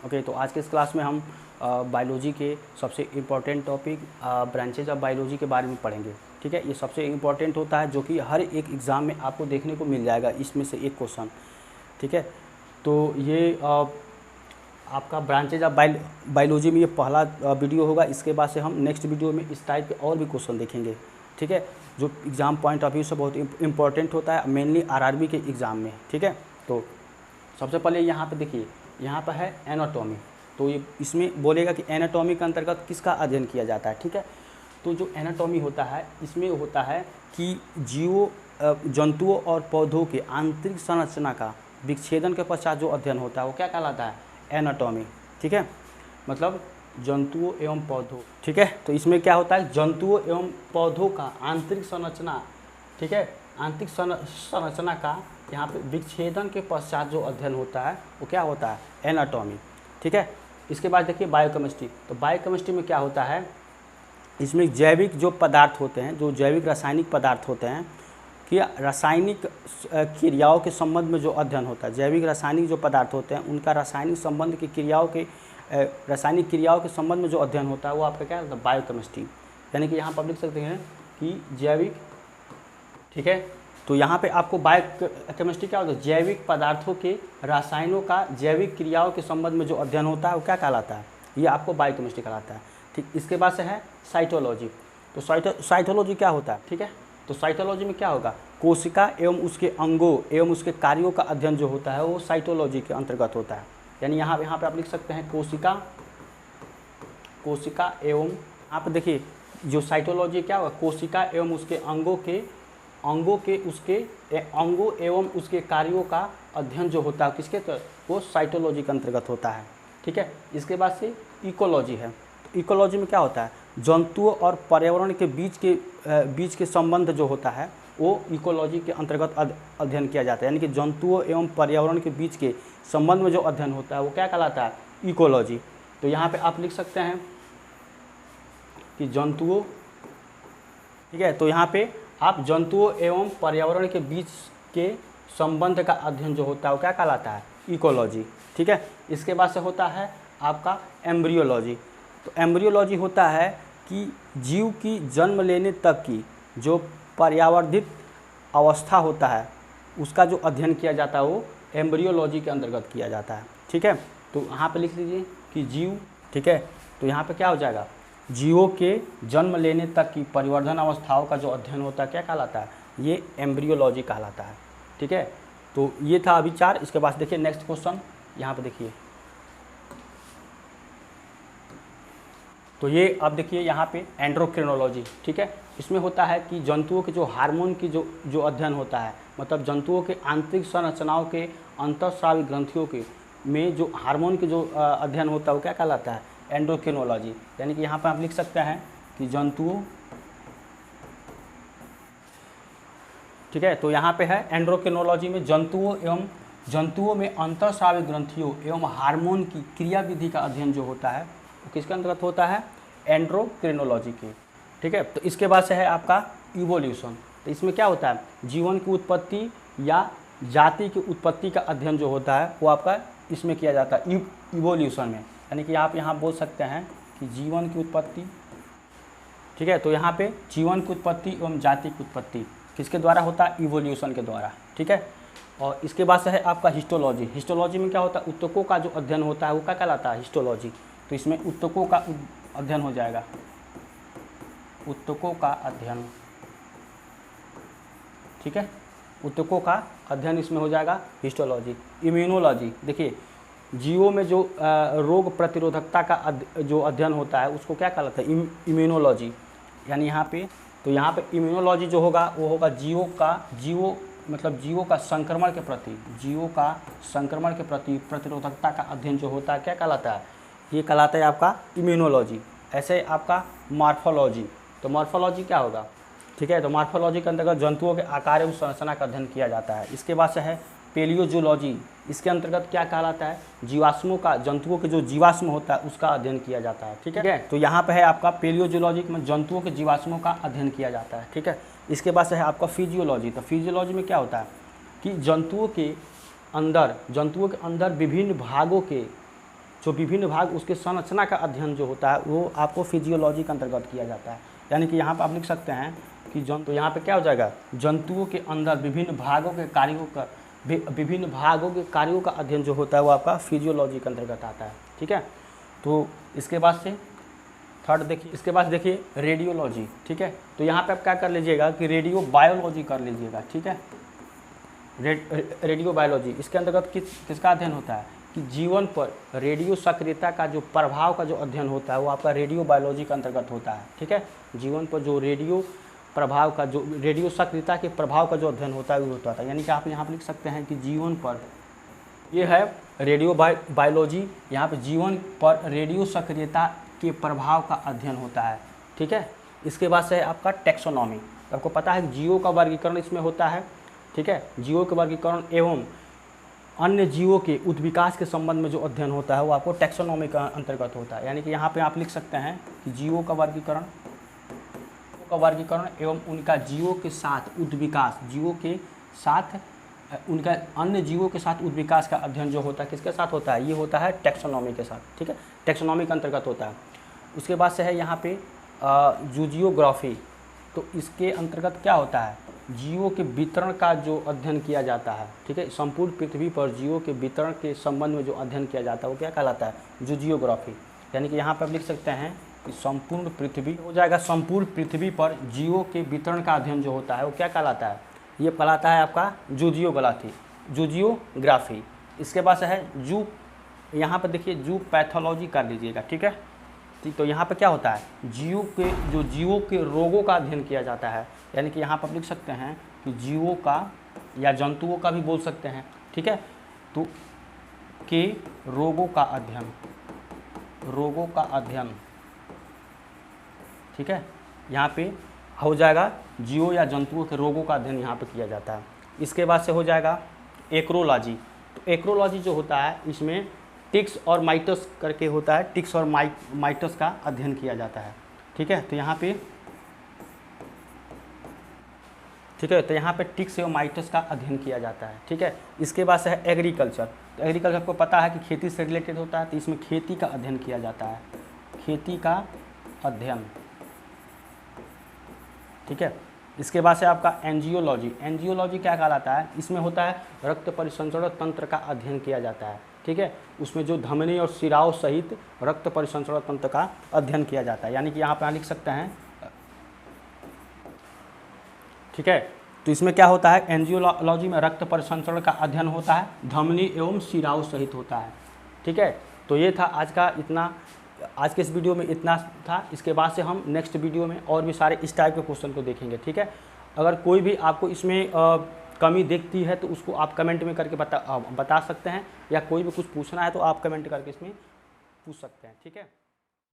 Okay, तो आज के इस क्लास में हम बायोलॉजी के सबसे important topic branches of biology के बारे में पढ़ेंगे। ठीक है, ये सबसे इम्पोर्टेंट होता है जो कि हर एक एग्ज़ाम में आपको देखने को मिल जाएगा, इसमें से एक क्वेश्चन। ठीक है, तो ये आपका ब्रांचेज ऑफ बायोलॉजी में ये पहला वीडियो होगा। इसके बाद से हम नेक्स्ट वीडियो में इस टाइप के और भी क्वेश्चन देखेंगे। ठीक है, जो एग्ज़ाम पॉइंट ऑफ व्यू से बहुत इंपॉर्टेंट होता है, मेनली आरआरबी के एग्ज़ाम में। ठीक है, तो सबसे पहले यहाँ पे देखिए, यहाँ पर है एनाटॉमी। तो ये इसमें बोलेगा कि एनाटॉमी के अंतर्गत किसका अध्ययन किया जाता है। ठीक है, तो जो एनाटॉमी होता है इसमें होता है कि जंतुओं और पौधों के आंतरिक संरचना का विच्छेदन के पश्चात जो अध्ययन होता है वो क्या कहलाता है, एनाटॉमी। ठीक है, मतलब जंतुओं एवं पौधों। ठीक है, तो इसमें क्या होता है, जंतुओं एवं पौधों का आंतरिक संरचना। ठीक है, आंतरिक संरचना का यहाँ पे विच्छेदन के पश्चात जो अध्ययन होता है वो क्या होता है, एनाटॉमी। ठीक है, इसके बाद देखिए बायोकेमिस्ट्री। तो बायोकेमिस्ट्री में क्या होता है, इसमें जैविक जो पदार्थ होते हैं, जो जैविक रासायनिक पदार्थ होते हैं कि रासायनिक क्रियाओं के संबंध में जो अध्ययन होता है, जैविक रासायनिक जो पदार्थ होते हैं उनका रासायनिक संबंध की क्रियाओं के रासायनिक क्रियाओं के संबंध में जो अध्ययन होता है वो आपका क्या होता है, बायोकेमिस्ट्री। यानी कि यहाँ पर लिख सकते हैं कि जैविक। ठीक है, तो यहाँ पे आपको बायोकेमिस्ट्री क्या होता है, जैविक पदार्थों के रसायनों का जैविक क्रियाओं के संबंध में जो अध्ययन होता है वो क्या कहलाता है, ये आपको बायोकेमिस्ट्री कहलाता है। ठीक, इसके बाद से है साइटोलॉजी। तो साइटोलॉजी क्या होता है। ठीक है, तो साइटोलॉजी में क्या होगा, कोशिका एवं उसके अंगों एवं उसके कार्यों का अध्ययन जो होता है वो साइटोलॉजी के अंतर्गत होता है। यानी यहाँ पे आप लिख सकते हैं कोशिका एवं, आप देखिए जो साइटोलॉजी क्या होगा, कोशिका एवं उसके अंगों एवं उसके कार्यों का अध्ययन जो होता है किसके, तो वो साइटोलॉजी के अंतर्गत होता है। ठीक है, इसके बाद से इकोलॉजी है। तो इकोलॉजी में क्या होता है, जंतुओं और पर्यावरण के बीच के संबंध जो होता है वो इकोलॉजी के अंतर्गत अध्ययन किया जाता है। यानी कि जंतुओं एवं पर्यावरण के बीच के संबंध में जो अध्ययन होता है वो क्या कहलाता है, इकोलॉजी। तो यहाँ पे आप लिख सकते हैं कि जंतुओं। ठीक है, तो यहाँ पे आप जंतुओं एवं पर्यावरण के बीच के संबंध का अध्ययन जो होता है वो क्या कहलाता है, इकोलॉजी। ठीक है, इसके बाद से होता है आपका एम्ब्रियोलॉजी। तो एम्ब्रियोलॉजी होता है कि जीव की जन्म लेने तक की जो पर्यावर्धित अवस्था होता है उसका जो अध्ययन किया जाता है वो एम्ब्रियोलॉजी के अंतर्गत किया जाता है। ठीक है, तो यहाँ पे लिख लीजिए कि जीव। ठीक है, तो यहाँ पे क्या हो जाएगा, जीवों के जन्म लेने तक की परिवर्धन अवस्थाओं का जो अध्ययन होता है क्या कहलाता है, ये एम्ब्रियोलॉजी कहलाता है। ठीक है, तो ये था अभी 4। इसके बाद देखिए नेक्स्ट क्वेश्चन, यहाँ पे देखिए, तो ये अब देखिए यहाँ पे एंड्रोक्रिनोलॉजी। ठीक है, इसमें होता है कि जंतुओं के जो हार्मोन की जो अध्ययन होता है, मतलब जंतुओं के आंतरिक संरचनाओं के अंतःस्रावी ग्रंथियों के में जो हार्मोन के जो अध्ययन होता है वो क्या कहलाता है, एंड्रोक्रिनोलॉजी। यानी कि यहाँ पर आप लिख सकते हैं कि जंतुओं। ठीक है, तो यहाँ पे है एंड्रोक्रिनोलॉजी में जंतुओं में अंतःस्रावी ग्रंथियों एवं हार्मोन की क्रियाविधि का अध्ययन जो होता है वो किसके अंतर्गत होता है, एंड्रोक्रिनोलॉजी के। ठीक है, तो इसके बाद से है आपका इवोल्यूशन। तो इसमें क्या होता है, जीवन की उत्पत्ति या जाति की उत्पत्ति का अध्ययन जो होता है वो आपका इसमें किया जाता है, इवोल्यूशन में। यानी कि आप यहाँ बोल सकते हैं कि जीवन की उत्पत्ति। ठीक है, तो यहाँ पे जीवन की उत्पत्ति एवं जाति की उत्पत्ति किसके द्वारा होता है, इवोल्यूशन के द्वारा। ठीक है, और इसके बाद से है आपका हिस्टोलॉजी। हिस्टोलॉजी में क्या होता है, ऊतकों का जो अध्ययन होता है वो क्या कहलाता है, हिस्टोलॉजी। तो इसमें ऊतकों का अध्ययन हो जाएगा, ऊतकों का अध्ययन। ठीक है, ऊतकों का अध्ययन इसमें हो जाएगा हिस्टोलॉजी। इम्यूनोलॉजी, देखिए जीवों में जो रोग प्रतिरोधकता का जो अध्ययन होता है उसको क्या कहलाता है, इम्यूनोलॉजी। यानी यहाँ पे, तो यहाँ पे इम्यूनोलॉजी जो होगा वो होगा जीवों का संक्रमण के प्रति प्रतिरोधकता का अध्ययन जो होता है क्या कहलाता है, ये कहलाता है आपका इम्यूनोलॉजी। ऐसे आपका मॉर्फोलॉजी। तो मॉर्फोलॉजी क्या होगा, ठीक है, तो मॉर्फोलॉजी के अंतर्गत जंतुओं के आकार एवं संरचना का अध्ययन किया जाता है। इसके बाद से है पेलियोजूलॉजी। इसके अंतर्गत क्या कहलाता है, जीवाश्मों का, जंतुओं के जो जीवाश्म होता है उसका अध्ययन किया जाता है। ठीक है, तो यहाँ पे है आपका पेलियोजूलॉजी में जंतुओं के जीवाश्मों का अध्ययन किया जाता है। ठीक है, इसके बाद से है आपका फिजियोलॉजी। तो फिजियोलॉजी में क्या होता है कि जंतुओं के अंदर विभिन्न भागों के जो विभिन्न भाग उसके संरचना का अध्ययन जो होता है वो आपको फिजियोलॉजी के अंतर्गत किया जाता है। यानी कि यहाँ पर आप लिख सकते हैं कि तो यहाँ पे क्या हो जाएगा, जंतुओं के अंदर विभिन्न भागों के कार्यों का अध्ययन जो होता है वो आपका फिजियोलॉजी के अंतर्गत आता है। ठीक है, तो इसके बाद से थर्ड देखिए, इसके बाद देखिए रेडियोलॉजी। ठीक है, तो यहाँ पे आप क्या कर लीजिएगा कि रेडियो बायोलॉजी कर लीजिएगा। ठीक है, रेडियो बायोलॉजी, इसके अंतर्गत किसका अध्ययन होता है कि जीवन पर रेडियो सक्रियता का जो प्रभाव का जो अध्ययन होता है वो आपका रेडियो बायोलॉजी के अंतर्गत होता है। ठीक है, जीवन पर जो रेडियो प्रभाव का जो रेडियो सक्रियता के प्रभाव का जो अध्ययन होता है वो होता है। यानी कि आप यहाँ पर लिख सकते हैं कि जीवन पर, ये है रेडियो बायोलॉजी, यहाँ पर जीवन पर रेडियो सक्रियता के प्रभाव का अध्ययन होता है। ठीक है, इसके बाद से है आपका टैक्सोनॉमी। आपको पता है कि जीवों का वर्गीकरण इसमें होता है। ठीक है, जीवों के वर्गीकरण एवं अन्य जीवों के उत्विकास के संबंध में जो अध्ययन होता है वो आपको टैक्सोनॉमी का अंतर्गत होता है। यानी कि यहाँ पे आप लिख सकते हैं कि जीवों का वर्गीकरण एवं उनका जीवों के साथ उत्विकास, जीवों के साथ उनका अन्य जीवों के साथ उत्विकास का अध्ययन जो होता है किसके साथ होता है, ये होता है टैक्सोनॉमी के साथ। ठीक है, टैक्सोनॉमी के अंतर्गत होता है। उसके बाद से है यहाँ पे जूजियोग्राफी। तो इसके अंतर्गत क्या होता है, जीवों के वितरण का जो अध्ययन किया जाता है। ठीक है, संपूर्ण पृथ्वी पर जीवों के वितरण के संबंध में जो अध्ययन किया जाता है वो क्या कहलाता है, जूजियोग्राफी। यानी कि यहाँ पर आप लिख सकते हैं कि संपूर्ण पृथ्वी हो जाएगा, संपूर्ण पृथ्वी पर जीवों के वितरण का अध्ययन जो होता है वो क्या कहलाता है, ये कहलाता है आपका जूजियोग्राफी। इसके बाद है जू, यहाँ पर देखिए जू पैथोलॉजी कर लीजिएगा। ठीक है, तो यहाँ पे क्या होता है, जीवों के रोगों का अध्ययन किया जाता है। यानी कि यहाँ पर लिख सकते हैं कि जीवों का या जंतुओं का भी बोल सकते हैं। ठीक है, तो के रोगों का अध्ययन। ठीक है, यहाँ पे हो जाएगा जीवों या जंतुओं के रोगों का अध्ययन यहाँ पे किया जाता है। इसके बाद से हो जाएगा एक्रोलॉजी। तो एक्रोलॉजी जो होता है इसमें टिक्स और माइटस करके होता है, टिक्स और माइटस का अध्ययन किया जाता है। ठीक है, तो यहाँ पे टिक्स और माइटस का अध्ययन किया जाता है। ठीक है, इसके बाद से है एग्रीकल्चर। तो एग्रीकल्चर आपको पता है कि खेती से रिलेटेड होता है, तो इसमें खेती का अध्ययन किया जाता है, खेती का अध्ययन। ठीक है, इसके बाद से आपका एंजियोलॉजी। एंजियोलॉजी क्या कहलाता है, इसमें होता है रक्त परिसंचरण तंत्र का अध्ययन किया जाता है। ठीक है, उसमें जो धमनी और शिराओं सहित रक्त परिसंचरण तंत्र का अध्ययन किया जाता है। यानी कि यहाँ पर लिख सकते हैं। ठीक है, तो इसमें क्या होता है, एंजियोलॉजी में रक्त परिसंचरण का अध्ययन होता है, धमनी एवं शिराओं सहित होता है। ठीक है, तो ये था आज के इस वीडियो में इतना था। इसके बाद से हम नेक्स्ट वीडियो में और भी सारे इस टाइप के क्वेश्चन को देखेंगे। ठीक है, अगर कोई भी आपको इसमें कमी देखती है तो उसको आप कमेंट में करके बता सकते हैं, या कोई भी कुछ पूछना है तो आप कमेंट करके इसमें पूछ सकते हैं। ठीक है।